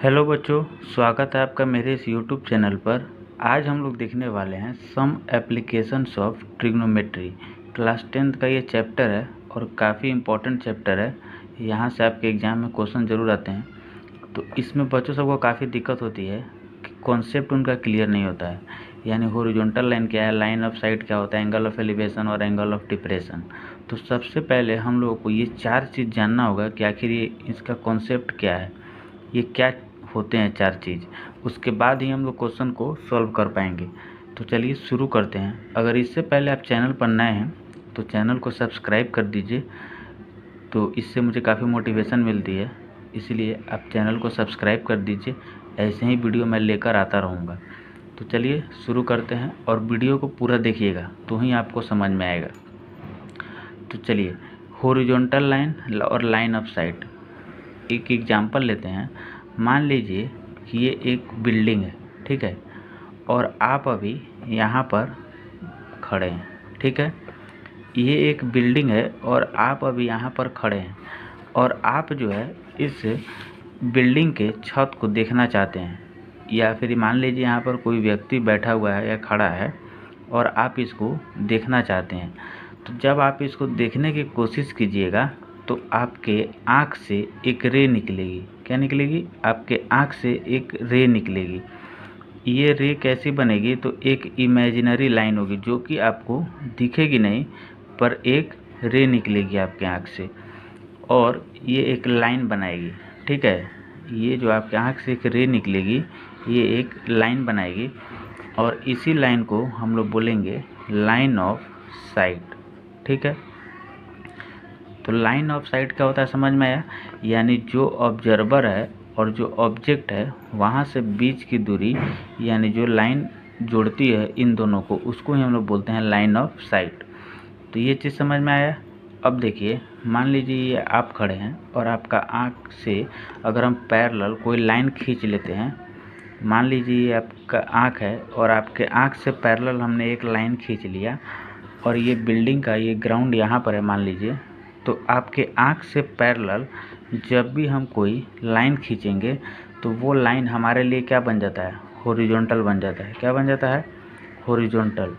Hello बच्चों, स्वागत है आपका मेरे इस यूट्यूब चैनल पर। आज हम लोग देखने वाले हैं some applications of trigonometry. Class 10th का ये चैप्टर है और काफ़ी इम्पोर्टेंट चैप्टर है। यहाँ से आपके एग्ज़ाम में क्वेश्चन ज़रूर आते हैं। तो इसमें बच्चों सबको काफ़ी दिक्कत होती है कि कॉन्सेप्ट उनका क्लियर नहीं होता है। यानी हॉरिजॉन्टल लाइन क्या है, लाइन ऑफ साइट क्या होता है, एंगल ऑफ एलिवेशन और एंगल ऑफ डिप्रेशन। तो सबसे पहले हम लोगों को ये 4 चीज़ जानना होगा कि आखिर ये इसका कॉन्सेप्ट क्या है, ये क्या होते हैं 4 चीज़। उसके बाद ही हम लोग क्वेश्चन को सॉल्व कर पाएंगे। तो चलिए शुरू करते हैं। अगर इससे पहले आप चैनल पर नए हैं तो चैनल को सब्सक्राइब कर दीजिए, तो इससे मुझे काफ़ी मोटिवेशन मिलती है। इसलिए आप चैनल को सब्सक्राइब कर दीजिए, ऐसे ही वीडियो मैं लेकर आता रहूँगा। तो चलिए शुरू करते हैं और वीडियो को पूरा देखिएगा तो ही आपको समझ में आएगा। तो चलिए, हॉरिजॉन्टल लाइन और लाइन ऑफ साइट, एक एग्जांपल लेते हैं। मान लीजिए कि ये एक बिल्डिंग है, ठीक है, और आप अभी यहाँ पर खड़े हैं, ठीक है। ये एक बिल्डिंग है और आप अभी यहाँ पर खड़े हैं और आप जो है इस बिल्डिंग के छत को देखना चाहते हैं, या फिर मान लीजिए यहाँ पर कोई व्यक्ति बैठा हुआ है या खड़ा है और आप इसको देखना चाहते हैं। तो जब आप इसको देखने की कोशिश कीजिएगा तो आपके आँख से एक रे निकलेगी। क्या निकलेगी? आपके आँख से एक रे निकलेगी। ये रे कैसी बनेगी? तो एक इमेजिनरी लाइन होगी जो कि आपको दिखेगी नहीं, पर एक रे निकलेगी आपके आँख से और ये एक लाइन बनाएगी, ठीक है। ये जो आपके आँख से एक रे निकलेगी, ये एक लाइन बनाएगी और इसी लाइन को हम लोग बोलेंगे लाइन ऑफ साइट, ठीक है। तो लाइन ऑफ साइट क्या होता है, समझ में आया? यानी जो ऑब्जर्वर है और जो ऑब्जेक्ट है वहाँ से बीच की दूरी, यानी जो लाइन जोड़ती है इन दोनों को, उसको ही हम लोग बोलते हैं लाइन ऑफ साइट। तो ये चीज़ समझ में आया। अब देखिए, मान लीजिए ये आप खड़े हैं और आपका आँख से अगर हम पैरेलल कोई लाइन खींच लेते हैं, मान लीजिए ये आपका आँख है और आपके आँख से पैरेलल हमने एक लाइन खींच लिया और ये बिल्डिंग का ये ग्राउंड यहाँ पर है मान लीजिए। तो आपके आँख से पैरेलल जब भी हम कोई लाइन खींचेंगे तो वो लाइन हमारे लिए क्या बन जाता है? हॉरिजॉन्टल बन जाता है। क्या बन जाता है? हॉरिजॉन्टल।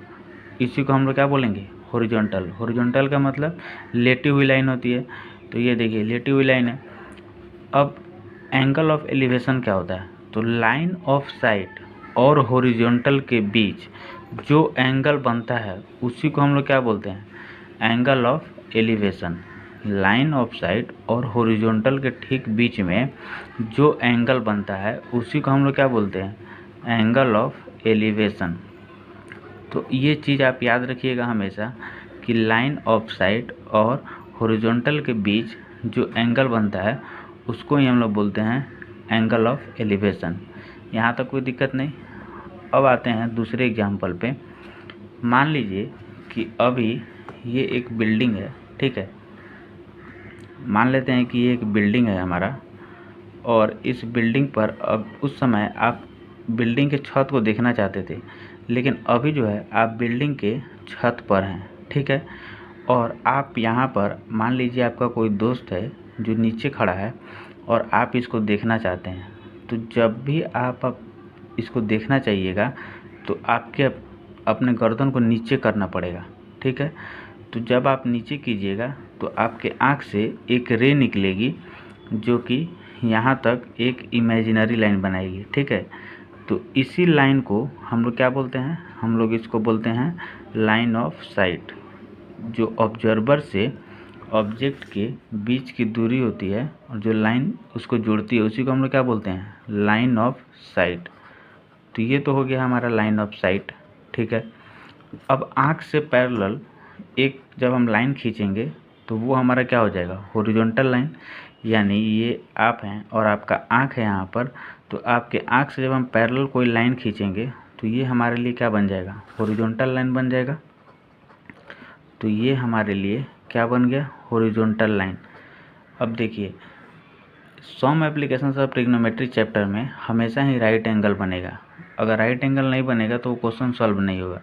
इसी को हम लोग क्या बोलेंगे? हॉरिजॉन्टल। हॉरिजॉन्टल का मतलब लेटी हुई लाइन होती है। तो ये देखिए लेटी हुई लाइन है। अब एंगल ऑफ एलिवेशन क्या होता है? तो लाइन ऑफ साइट और हॉरिजॉन्टल के बीच जो एंगल बनता है उसी को हम लोग क्या बोलते हैं? Angle of elevation. Line of site और हॉरिजॉन्टल के ठीक बीच में जो एंगल बनता है उसी को हम लोग क्या बोलते हैं? Angle of elevation. तो ये चीज़ आप याद रखिएगा हमेशा कि लाइन ऑफ साइट और हॉरिजॉन्टल के बीच जो एंगल बनता है उसको ही हम लोग बोलते हैं एंगल ऑफ एलिवेशन। यहाँ तक कोई दिक्कत नहीं। अब आते हैं दूसरे एग्जाम्पल पे। मान लीजिए कि अभी ये एक बिल्डिंग है, ठीक है। मान लेते हैं कि ये एक बिल्डिंग है हमारा और इस बिल्डिंग पर अब उस समय आप बिल्डिंग के छत को देखना चाहते थे, लेकिन अभी जो है आप बिल्डिंग के छत पर हैं, ठीक है। और आप यहाँ पर मान लीजिए आपका कोई दोस्त है जो नीचे खड़ा है और आप इसको देखना चाहते हैं। तो जब भी आप इसको देखना चाहिएगा तो आपके अपने गर्दन को नीचे करना पड़ेगा, ठीक है। तो जब आप नीचे कीजिएगा तो आपके आँख से एक रे निकलेगी जो कि यहाँ तक एक इमेजिनरी लाइन बनाएगी, ठीक है। तो इसी लाइन को हम लोग क्या बोलते हैं? हम लोग इसको बोलते हैं लाइन ऑफ साइट। जो ऑब्जर्वर से ऑब्जेक्ट के बीच की दूरी होती है और जो लाइन उसको जोड़ती है उसी को हम लोग क्या बोलते हैं? Line of site. तो ये तो हो गया हमारा लाइन ऑफ साइट, ठीक है। अब आँख से पैरेलल एक जब हम लाइन खींचेंगे तो वो हमारा क्या हो जाएगा? Horizontal line. यानी ये आप हैं और आपका आँख है यहाँ पर, तो आपके आँख से जब हम पैरेलल कोई लाइन खींचेंगे तो ये हमारे लिए क्या बन जाएगा? हॉरिजॉन्टल लाइन बन जाएगा। तो ये हमारे लिए क्या बन गया? Horizontal line. अब देखिए, some applications of trigonometry chapter में हमेशा ही राइट एंगल बनेगा। अगर राइट एंगल नहीं बनेगा तो वो क्वेश्चन सॉल्व नहीं होगा।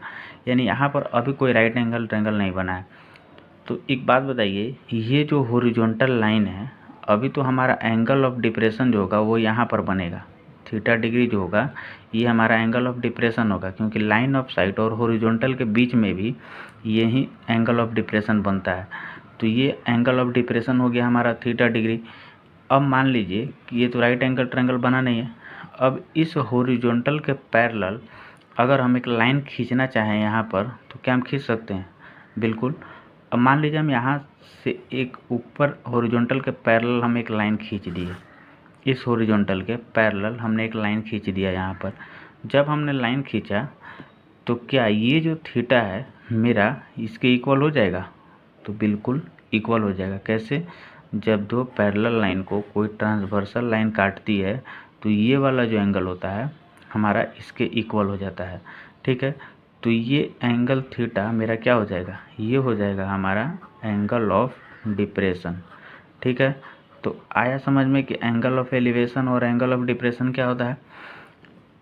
यानी यहाँ पर अभी कोई राइट एंगल ट्रायंगल नहीं बना है। तो एक बात बताइए, ये जो हॉरिजॉन्टल लाइन है अभी तो हमारा एंगल ऑफ डिप्रेशन जो होगा वो यहाँ पर बनेगा, थीटा डिग्री जो होगा ये हमारा एंगल ऑफ डिप्रेशन होगा, क्योंकि लाइन ऑफ साइट और हॉरिजॉन्टल के बीच में भी यही एंगल ऑफ डिप्रेशन बनता है। तो ये एंगल ऑफ डिप्रेशन हो गया हमारा थीटा डिग्री। अब मान लीजिए कि ये तो राइट एंगल ट्रायंगल बना नहीं है। अब इस हॉरिजॉन्टल के पैरेलल अगर हम एक लाइन खींचना चाहें यहाँ पर, तो क्या हम खींच सकते हैं? बिल्कुल। अब मान लीजिए हम यहाँ से एक ऊपर हॉरिजॉन्टल के पैरेलल हम एक लाइन खींच दिए, इस हॉरिजॉन्टल के पैरेलल हमने एक लाइन खींच दिया यहाँ पर। जब हमने लाइन खींचा तो क्या ये जो थीटा है मेरा इसके इक्वल हो जाएगा? तो बिल्कुल इक्वल हो जाएगा। कैसे? जब दो पैरेलल लाइन को कोई ट्रांसवर्सल लाइन काटती है तो ये वाला जो एंगल होता है हमारा इसके इक्वल हो जाता है। ठीक है, तो ये एंगल थीटा मेरा क्या हो जाएगा? ये हो जाएगा हमारा एंगल ऑफ डिप्रेशन। ठीक है, तो आया समझ में कि एंगल ऑफ एलिवेशन और एंगल ऑफ डिप्रेशन क्या होता है।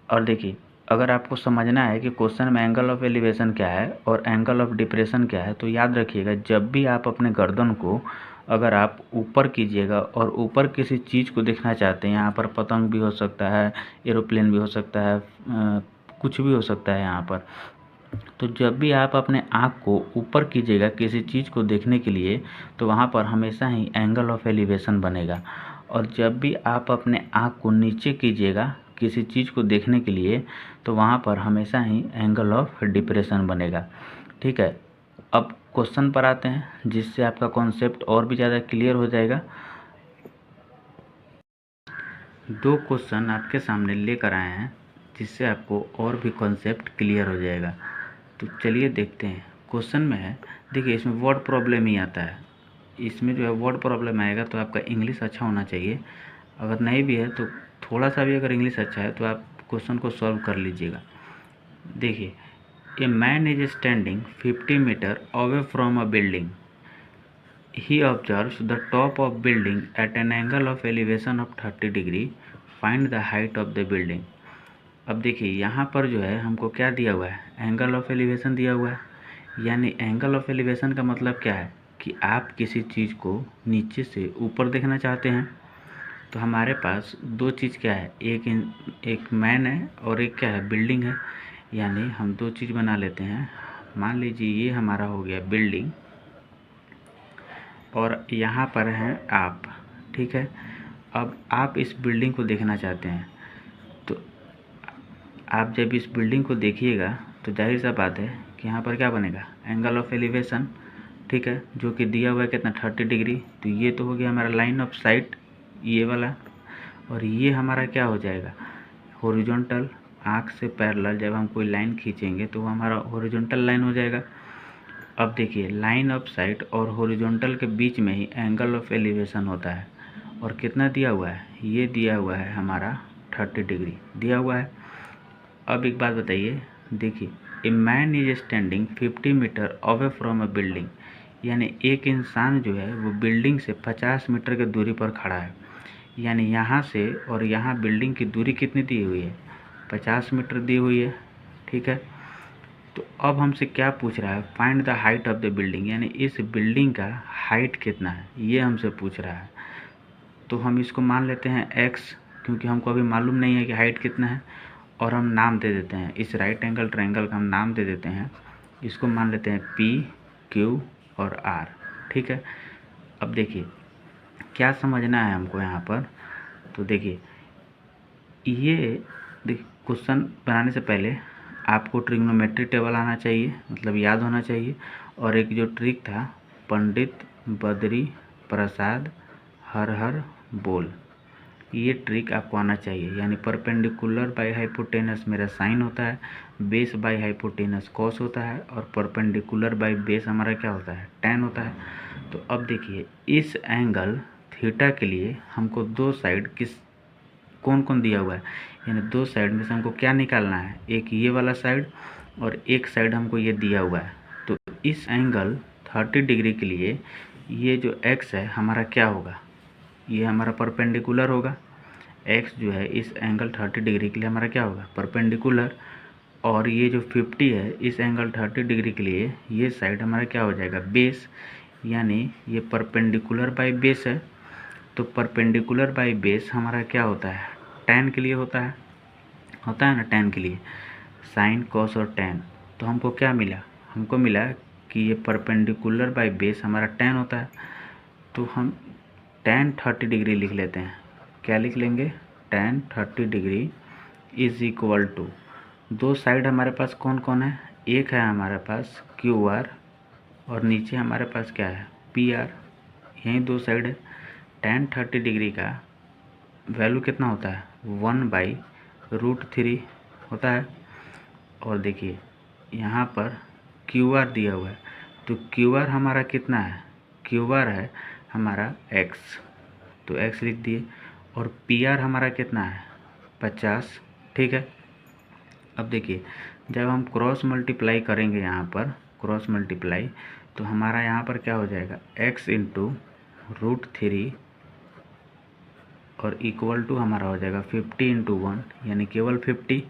और देखिए, अगर आपको समझना है कि क्वेश्चन में एंगल ऑफ एलिवेशन क्या है और एंगल ऑफ डिप्रेशन क्या है, तो याद रखिएगा जब भी आप अपने गर्दन को अगर आप ऊपर कीजिएगा और ऊपर किसी चीज़ को देखना चाहते हैं, यहाँ पर पतंग भी हो सकता है, एरोप्लेन भी हो सकता है, कुछ भी हो सकता है यहाँ पर, तो जब भी आप अपने आँख को ऊपर कीजिएगा किसी चीज़ को देखने के लिए, तो वहाँ पर हमेशा ही एंगल ऑफ एलिवेशन बनेगा। और जब भी आप अपने आँख को नीचे कीजिएगा किसी चीज़ को देखने के लिए, तो वहाँ पर हमेशा ही एंगल ऑफ डिप्रेशन बनेगा। ठीक है, अब क्वेश्चन पर आते हैं जिससे आपका कॉन्सेप्ट और भी ज़्यादा क्लियर हो जाएगा। दो क्वेश्चन आपके सामने लेकर आए हैं जिससे आपको और भी कॉन्सेप्ट क्लियर हो जाएगा। तो चलिए देखते हैं। क्वेश्चन में है, देखिए इसमें वर्ड प्रॉब्लम ही आता है। इसमें जो है वर्ड प्रॉब्लम आएगा तो आपका इंग्लिश अच्छा होना चाहिए। अगर नहीं भी है तो थोड़ा सा भी अगर इंग्लिश अच्छा है तो आप क्वेश्चन को सॉल्व कर लीजिएगा। देखिए, a man is standing 50 metre away from a building. He observes the top of building at an angle of elevation of 30 degree. Find the height of the building. अब देखिए यहाँ पर जो है हमको क्या दिया हुआ है? एंगल ऑफ एलिवेशन दिया हुआ है। यानी एंगल ऑफ एलिवेशन का मतलब क्या है कि आप किसी चीज़ को नीचे से ऊपर देखना चाहते हैं। तो हमारे पास दो चीज़ क्या है, एक मैन है और एक क्या है, बिल्डिंग है। यानी हम दो चीज़ बना लेते हैं। मान लीजिए ये हमारा हो गया बिल्डिंग और यहाँ पर हैं आप। ठीक है, अब आप इस बिल्डिंग को देखना चाहते हैं, तो आप जब इस बिल्डिंग को देखिएगा तो जाहिर सा बात है कि यहाँ पर क्या बनेगा, एंगल ऑफ एलिवेशन। ठीक है, जो कि दिया हुआ है कितना, 30 डिग्री। तो ये तो हो गया हमारा लाइन ऑफ साइट, ये वाला। और ये हमारा क्या हो जाएगा, हॉरिजॉन्टल। आँख से पैरेलल जब हम कोई लाइन खींचेंगे तो वो हमारा हॉरिजॉन्टल लाइन हो जाएगा। अब देखिए, लाइन ऑफ साइट और हॉरिजॉन्टल के बीच में ही एंगल ऑफ एलिवेशन होता है। और कितना दिया हुआ है, ये दिया हुआ है हमारा 30 डिग्री दिया हुआ है। अब एक बात बताइए, देखिए, a man is standing 50 metre away from a building. यानी एक इंसान जो है वो बिल्डिंग से 50 मीटर की दूरी पर खड़ा है। यानी यहाँ से और यहाँ बिल्डिंग की दूरी कितनी दी हुई है, 50 मीटर दी हुई है। ठीक है, तो अब हमसे क्या पूछ रहा है, find the height of the building. यानी इस बिल्डिंग का हाइट कितना है, ये हमसे पूछ रहा है। तो हम इसको मान लेते हैं x, क्योंकि हमको अभी मालूम नहीं है कि हाइट कितना है। और हम नाम दे देते हैं, इस राइट एंगल ट्रायंगल का हम नाम दे देते हैं, इसको मान लेते हैं P, Q और R। ठीक है, अब देखिए क्या समझना है हमको यहाँ पर। तो देखिए, क्वेश्चन बनाने से पहले आपको ट्रिग्नोमेट्री टेबल आना चाहिए, मतलब याद होना चाहिए। और एक जो ट्रिक था, पंडित बद्री प्रसाद हर हर बोल, ये ट्रिक आपको आना चाहिए। यानी परपेंडिकुलर बाय हाइपोटेनस मेरा साइन होता है, बेस बाय हाइपोटेनस कॉस होता है, और परपेंडिकुलर बाय बेस हमारा क्या होता है, टैन होता है। तो अब देखिए, इस एंगल थीटा के लिए हमको दो साइड कौन कौन दिया हुआ है, यानी दो साइड में से हमको क्या निकालना है, एक ये वाला साइड और एक साइड हमको ये दिया हुआ है। तो इस एंगल 30 डिग्री के लिए ये जो x है हमारा क्या होगा, ये हमारा परपेंडिकुलर होगा। x जो है इस एंगल 30 डिग्री के लिए हमारा क्या होगा, परपेंडिकुलर। और ये जो 50 है इस एंगल 30 डिग्री के लिए ये साइड हमारा क्या हो जाएगा, बेस। यानी ये परपेंडिकुलर बाय बेस है। तो परपेंडिकुलर बाई बेस हमारा क्या होता है, tan के लिए होता है ना, tan के लिए साइन कॉस और tan। तो हमको क्या मिला, हमको मिला कि ये परपेंडिकुलर बाई बेस हमारा tan होता है। तो हम tan 30 डिग्री लिख लेते हैं। क्या लिख लेंगे, tan 30 degree is equal to, दो साइड हमारे पास कौन कौन है, एक है हमारे पास QR और नीचे हमारे पास क्या है, PR। यही दो साइड है। tan 30 डिग्री का वैल्यू कितना होता है, 1/√3 होता है। और देखिए यहाँ पर QR दिया हुआ है, तो QR हमारा कितना है, QR है हमारा x, तो x लिख दिए। और PR हमारा कितना है, 50। ठीक है। अब देखिए जब हम क्रॉस मल्टीप्लाई करेंगे, यहाँ पर क्रॉस मल्टीप्लाई, तो हमारा यहाँ पर क्या हो जाएगा, x इंटू √3 और इक्वल टू हमारा हो जाएगा 50 इंटू 1 यानी केवल 50।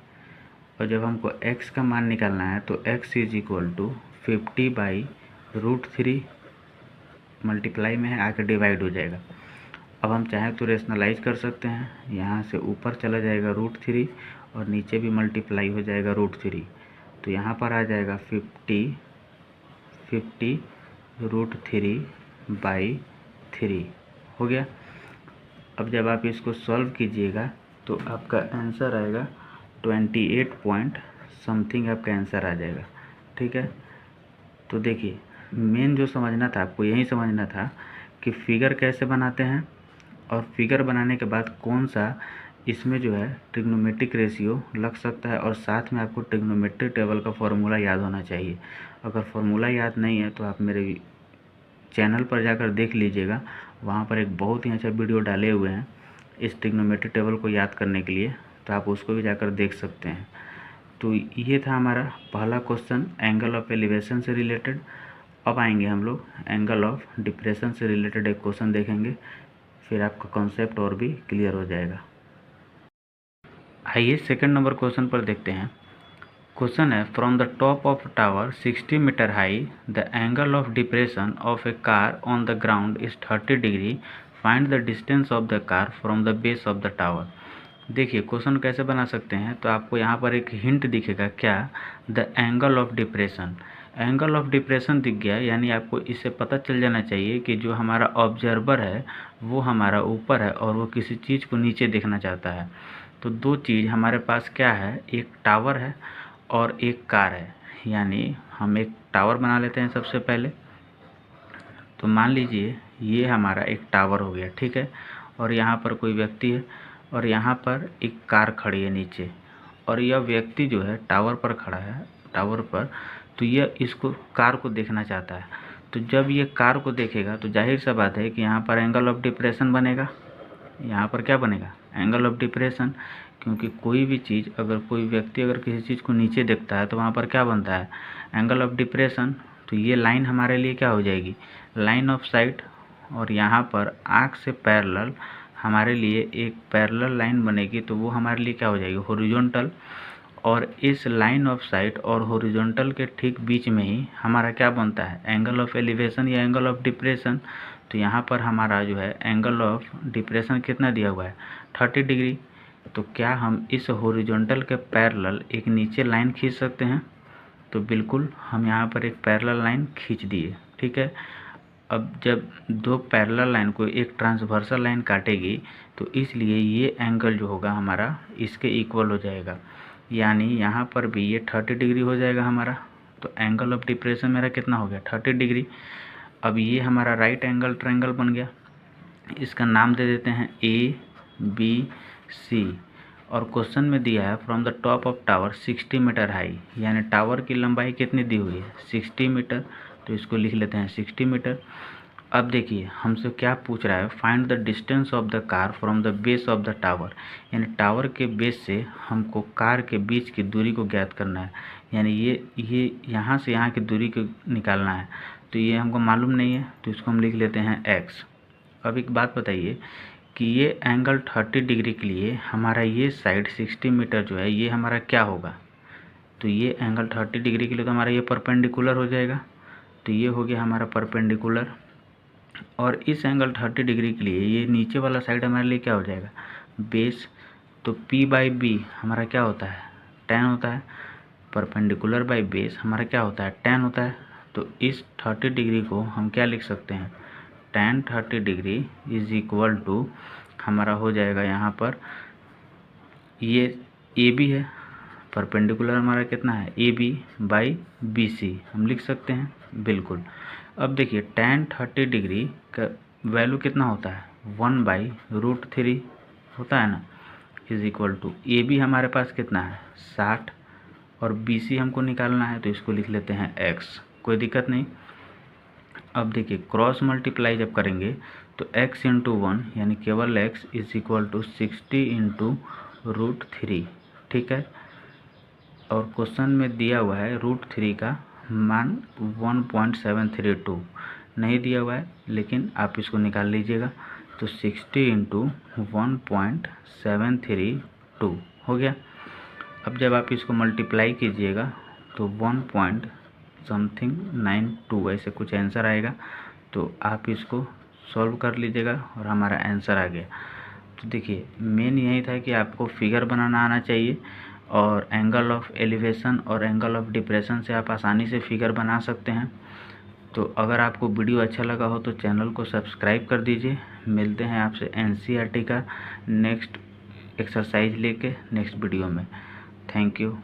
और जब हमको x का मान निकालना है तो x is equal to 50/√3, multiply में है आके डिवाइड हो जाएगा। अब हम चाहें तो रेशनलाइज कर सकते हैं, यहाँ से ऊपर चला जाएगा √3 और नीचे भी मल्टीप्लाई हो जाएगा √3, तो यहाँ पर आ जाएगा 50 √3/3 हो गया। अब जब आप इसको सॉल्व कीजिएगा तो आपका आंसर आएगा 28 पॉइंट समथिंग, आपका आंसर आ जाएगा। ठीक है। तो देखिए मेन जो समझना था आपको, यही समझना था कि फिगर कैसे बनाते हैं और फिगर बनाने के बाद कौन सा इसमें जो है ट्रिग्नोमेट्रिक रेशियो लग सकता है, और साथ में आपको ट्रिग्नोमेट्रिक टेबल का फॉर्मूला याद होना चाहिए। अगर फॉर्मूला याद नहीं है तो आप मेरे चैनल पर जाकर देख लीजिएगा, वहाँ पर एक बहुत ही अच्छा वीडियो डाले हुए हैं इस ट्रिग्नोमेट्रिक टेबल को याद करने के लिए, तो आप उसको भी जाकर देख सकते हैं। तो ये था हमारा पहला क्वेश्चन एंगल ऑफ एलिवेशन से रिलेटेड। अब आएंगे हम लोग एंगल ऑफ डिप्रेशन से रिलेटेड एक क्वेश्चन देखेंगे, फिर आपका कॉन्सेप्ट और भी क्लियर हो जाएगा। आइए सेकंड नंबर क्वेश्चन पर देखते हैं। क्वेश्चन है, from the top of tower 60 metre high the angle of depression of a car on the ground is 30 degree, find the distance of the car from the base of the tower. देखिए question कैसे बना सकते हैं, तो आपको यहाँ पर एक हिंट दिखेगा, क्या, the angle of depression. Angle of depression दिख गया, यानी आपको इससे पता चल जाना चाहिए कि जो हमारा ऑब्जर्वर है वो हमारा ऊपर है और वो किसी चीज़ को नीचे देखना चाहता है। तो दो चीज़ हमारे पास क्या है, एक टावर है और एक कार है। यानी हम एक टावर बना लेते हैं सबसे पहले। तो मान लीजिए ये हमारा एक टावर हो गया, ठीक है, और यहाँ पर कोई व्यक्ति है और यहाँ पर एक कार खड़ी है नीचे, और यह व्यक्ति जो है टावर पर खड़ा है, टावर पर, तो यह इसको कार को देखना चाहता है। तो जब ये कार को देखेगा तो जाहिर सा बात है कि यहाँ पर एंगल ऑफ डिप्रेशन बनेगा। यहाँ पर क्या बनेगा, एंगल ऑफ डिप्रेशन, क्योंकि कोई भी चीज़, अगर कोई व्यक्ति अगर किसी चीज़ को नीचे देखता है तो वहाँ पर क्या बनता है, एंगल ऑफ डिप्रेशन। तो ये लाइन हमारे लिए क्या हो जाएगी, लाइन ऑफ साइट, और यहाँ पर आँख से पैरेलल हमारे लिए एक पैरेलल लाइन बनेगी, तो वो हमारे लिए क्या हो जाएगी, हॉरिजॉन्टल। और इस लाइन ऑफ साइट और हॉरिजॉन्टल के ठीक बीच में ही हमारा क्या बनता है, एंगल ऑफ एलिवेशन या एंगल ऑफ डिप्रेशन। तो यहाँ पर हमारा जो है एंगल ऑफ डिप्रेशन कितना दिया हुआ है, 30 डिग्री। तो क्या हम इस हॉरिजॉन्टल के पैरेलल एक नीचे लाइन खींच सकते हैं, तो बिल्कुल हम यहाँ पर एक पैरेलल लाइन खींच दिए। ठीक है। अब जब दो पैरेलल लाइन को एक ट्रांसवर्सल लाइन काटेगी तो इसलिए ये एंगल जो होगा हमारा इसके इक्वल हो जाएगा, यानी यहाँ पर भी ये 30 डिग्री हो जाएगा हमारा। तो एंगल ऑफ डिप्रेशन मेरा कितना हो गया, 30 डिग्री। अब ये हमारा राइट एंगल ट्रायंगल बन गया, इसका नाम दे देते हैं ABC। और क्वेश्चन में दिया है from the top of tower 60 metre high, यानी टावर की लंबाई कितनी दी हुई है, 60 मीटर। तो इसको लिख लेते हैं 60 मीटर। अब देखिए हमसे क्या पूछ रहा है, find the distance of the car from the base of the tower, यानी टावर के बेस से हमको कार के बीच की दूरी को ज्ञात करना है, यानी ये यहाँ से यहाँ की दूरी को निकालना है। तो ये हमको मालूम नहीं है, तो इसको हम लिख लेते हैं x। अब एक बात बताइए कि ये एंगल 30 डिग्री के लिए हमारा ये साइड 60 मीटर जो है ये हमारा क्या होगा, तो ये एंगल 30 डिग्री के लिए तो हमारा ये परपेंडिकुलर हो जाएगा। तो ये हो गया हमारा परपेंडिकुलर। और इस एंगल 30 डिग्री के लिए ये नीचे वाला साइड हमारे लिए क्या हो जाएगा, बेस। तो P/B हमारा क्या होता है, tan होता है। परपेंडिकुलर बाई बेस हमारा क्या होता है, tan होता है। तो इस 30 डिग्री को हम क्या लिख सकते हैं, tan 30 degree is equal to हमारा हो जाएगा यहाँ पर, ये AB है, परपेंडिकुलर हमारा कितना है AB/BC हम लिख सकते हैं, बिल्कुल। अब देखिए tan 30 डिग्री का वैल्यू कितना होता है, 1/√3 होता है ना, इज इक्वल टू AB हमारे पास कितना है 60 और BC हमको निकालना है, तो इसको लिख लेते हैं x, कोई दिक्कत नहीं। अब देखिए क्रॉस मल्टीप्लाई जब करेंगे तो x इंटू 1 यानी केवल x is equal to 60 into √3, ठीक है। और क्वेश्चन में दिया हुआ है √3 का मान 1.732 नहीं दिया हुआ है, लेकिन आप इसको निकाल लीजिएगा। तो 60 इंटू 1.732 हो गया। अब जब आप इसको मल्टीप्लाई कीजिएगा तो 1.92 ऐसे कुछ आंसर आएगा। तो आप इसको सॉल्व कर लीजिएगा और हमारा आंसर आ गया। तो देखिए मेन यही था कि आपको फिगर बनाना आना चाहिए, और एंगल ऑफ एलिवेशन और एंगल ऑफ डिप्रेशन से आप आसानी से फिगर बना सकते हैं। तो अगर आपको वीडियो अच्छा लगा हो तो चैनल को सब्सक्राइब कर दीजिए। मिलते हैं आपसे NCERT का नेक्स्ट एक्सरसाइज लेके नेक्स्ट वीडियो में। Thank you.